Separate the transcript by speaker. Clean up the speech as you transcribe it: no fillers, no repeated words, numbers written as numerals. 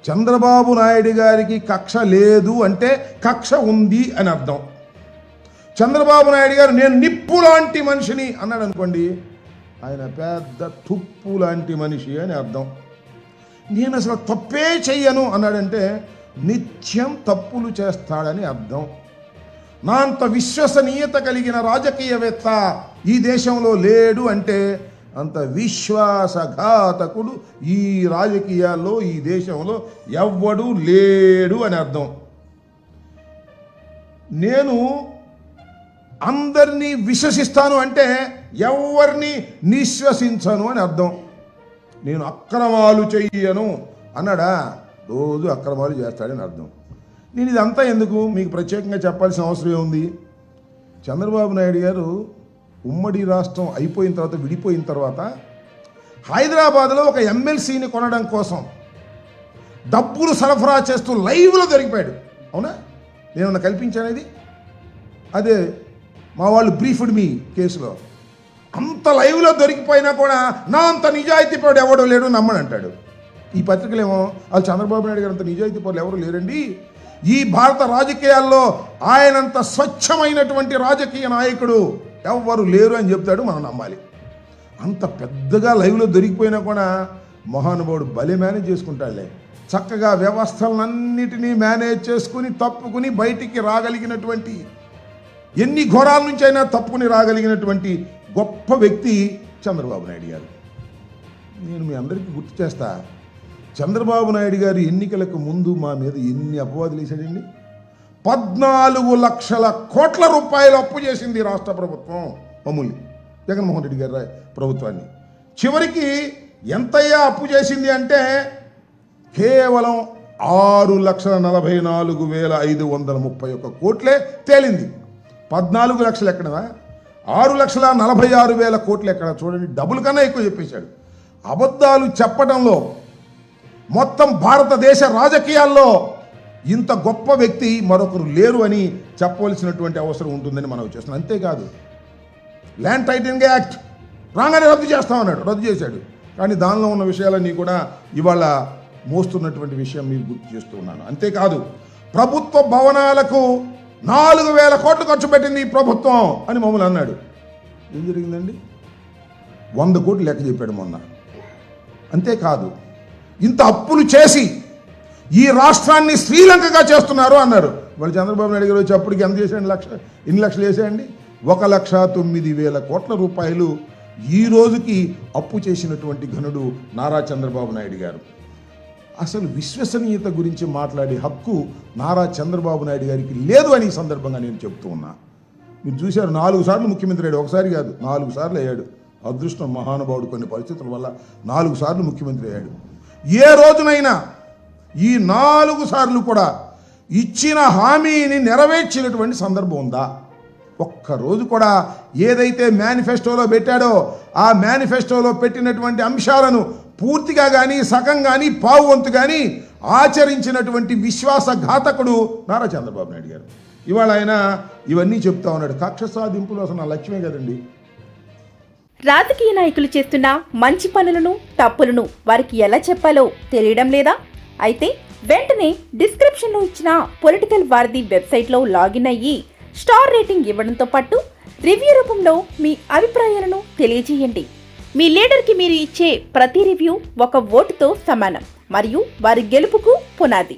Speaker 1: చంద్రబాబు నాయుడు గారికి కక్ష లేదు అంటే కక్ష ఉంది అని అర్థం. చంద్రబాబు నాయుడు గారు నేను నిప్పు లాంటి మనిషిని అన్నాడు అనుకోండి, ఆయన పెద్ద తుప్పు లాంటి మనిషి అని అర్థం. నేను అసలు తప్పే చెయ్యను అన్నాడంటే నిత్యం తప్పులు చేస్తాడని అర్థం. నా అంత విశ్వసనీయత కలిగిన రాజకీయవేత్త ఈ దేశంలో లేడు అంటే అంత విశ్వాసఘాతకుడు ఈ రాజకీయాల్లో ఈ దేశంలో ఎవ్వడూ లేడు అని అర్థం. నేను అందరినీ విశ్వసిస్తాను అంటే ఎవరిని నిశ్వసించను అని అర్థం. నేను అక్రమాలు చెయ్యను అన్నాడా, రోజు అక్రమాలు చేస్తాడని అర్థం. నేను ఇదంతా ఎందుకు మీకు ప్రత్యేకంగా చెప్పాల్సిన అవసరం ఏముంది? చంద్రబాబు నాయుడు గారు ఉమ్మడి రాష్ట్రం అయిపోయిన తర్వాత విడిపోయిన తర్వాత హైదరాబాద్లో ఒక ఎమ్మెల్సీని కొనడం కోసం డబ్బులు సరఫరా చేస్తూ లైవ్లో దొరికిపోయాడు. అవునా? నేనన్నా కల్పించానేది? అదే మా వాళ్ళు బ్రీఫ్డ్ మీ కేసులో అంత లైవ్లో దొరికిపోయినా కూడా నా అంత నిజాయితీ పరుడు ఎవడో లేడు నమ్మనంటాడు. ఈ పత్రికలేమో వాళ్ళు చంద్రబాబు నాయుడు గారు అంత నిజాయితీ పరులు ఎవరు లేరండి, ఈ భారత రాజకీయాల్లో ఆయనంత స్వచ్ఛమైనటువంటి రాజకీయ నాయకుడు ఎవరు లేరు అని చెప్తాడు. మనం నమ్మాలి. అంత పెద్దగా లైవ్లో దొరికిపోయినా కూడా మహానుభావుడు భలే మేనేజ్ చేసుకుంటాడులే. చక్కగా వ్యవస్థలన్నిటినీ మేనేజ్ చేసుకుని తప్పుకుని బయటికి రాగలిగినటువంటి, ఎన్ని ఘోరాల నుంచి అయినా తప్పుకుని రాగలిగినటువంటి గొప్ప వ్యక్తి చంద్రబాబు నాయుడు గారు. నేను మీ అందరికీ గుర్తు చేస్తా, చంద్రబాబు నాయుడు గారు ఎన్నికలకు ముందు మా మీద ఎన్ని అపవాదులు వేశాడండి. 14 లక్షల కోట్ల రూపాయలు అప్పు చేసింది రాష్ట్ర ప్రభుత్వం మామూలు జగన్మోహన్ రెడ్డి గారి ప్రభుత్వాన్ని. చివరికి ఎంతయ్యా అప్పు చేసింది అంటే కేవలం 6,44,531 కోట్లే తేలింది. 14 లక్షలు ఎక్కడదా, 6,46,000 కోట్లు ఎక్కడ? చూడండి, డబుల్ కన్నా ఎక్కువ చెప్పేశాడు. అబద్ధాలు చెప్పడంలో మొత్తం భారతదేశ రాజకీయాల్లో ఇంత గొప్ప వ్యక్తి మరొకరు లేరు అని చెప్పవలసినటువంటి అవసరం ఉంటుందని మనం చేస్తున్నాం. అంతేకాదు, ల్యాండ్ టైటిలింగ్ యాక్ట్ రాగానే రద్దు చేస్తామన్నాడు, రద్దు చేశాడు. కానీ దానిలో ఉన్న విషయాలన్నీ కూడా ఇవాళ మోస్తున్నటువంటి విషయం మీకు గుర్తు చేస్తూ ఉన్నాను. అంతేకాదు, ప్రభుత్వ భవనాలకు 4,000 కోట్లు ఖర్చు పెట్టింది ఈ ప్రభుత్వం అని మమ్మల్ని అన్నాడు. ఏం జరిగిందండి? 100 కోట్లు లెక్క చెప్పాడు మొన్న. అంతేకాదు, ఇంత అప్పులు చేసి ఈ రాష్ట్రాన్ని శ్రీలంకగా చేస్తున్నారు అన్నారు. వాళ్ళు చంద్రబాబు నాయుడు గారు వచ్చి అప్పటికి ఎంత చేశాడు? ఎన్ని లక్షలు వేసాయండి? 1,09,000 కోట్ల రూపాయలు ఈ రోజుకి అప్పు చేసినటువంటి ఘనుడు నారా చంద్రబాబు నాయుడు గారు. అసలు విశ్వసనీయత గురించి మాట్లాడే హక్కు నారా చంద్రబాబు నాయుడు గారికి లేదు అని ఈ సందర్భంగా నేను చెప్తూ ఉన్నా. మీరు చూశారు, 4 సార్లు ముఖ్యమంత్రి అయ్యాడు. ఒకసారి కాదు, 4 సార్లు అయ్యాడు. అదృష్టం మహానుభావుడు, కొన్ని పరిస్థితుల వల్ల 4 సార్లు ముఖ్యమంత్రి అయ్యాడు. ఏ రోజునైనా ఈ 4 సార్లు కూడా ఇచ్చిన హామీని నెరవేర్చినటువంటి సందర్భం ఉందా? ఒక్కరోజు కూడా ఏదైతే మేనిఫెస్టోలో పెట్టాడో ఆ మేనిఫెస్టోలో పెట్టినటువంటి అంశాలను పూర్తిగా కానీ సగం కానీ పావు వంతు కానీ ఆచరించినటువంటి విశ్వాసఘాతకుడు నారా చంద్రబాబు నాయుడు గారు. ఇవాళ ఆయన ఇవన్నీ చెప్తా ఉన్నాడు. కక్ష సాధింపులు అసలు నా లక్ష్యమే కదండి.
Speaker 2: రాజకీయ నాయకులు చేస్తున్న మంచి పనులను తప్పులను వారికి ఎలా చెప్పాలో తెలియడం లేదా? అయితే వెంటనే డిస్క్రిప్షన్లో ఇచ్చిన పొలిటికల్ వారధి వెబ్సైట్లో లాగిన్ అయ్యి స్టార్ రేటింగ్ ఇవ్వడంతో పాటు రివ్యూ రూపంలో మీ అభిప్రాయాలను తెలియజేయండి. మీ లీడర్కి మీరు ఇచ్చే ప్రతి రివ్యూ ఒక ఓటుతో సమానం మరియు వారి గెలుపుకు పునాది.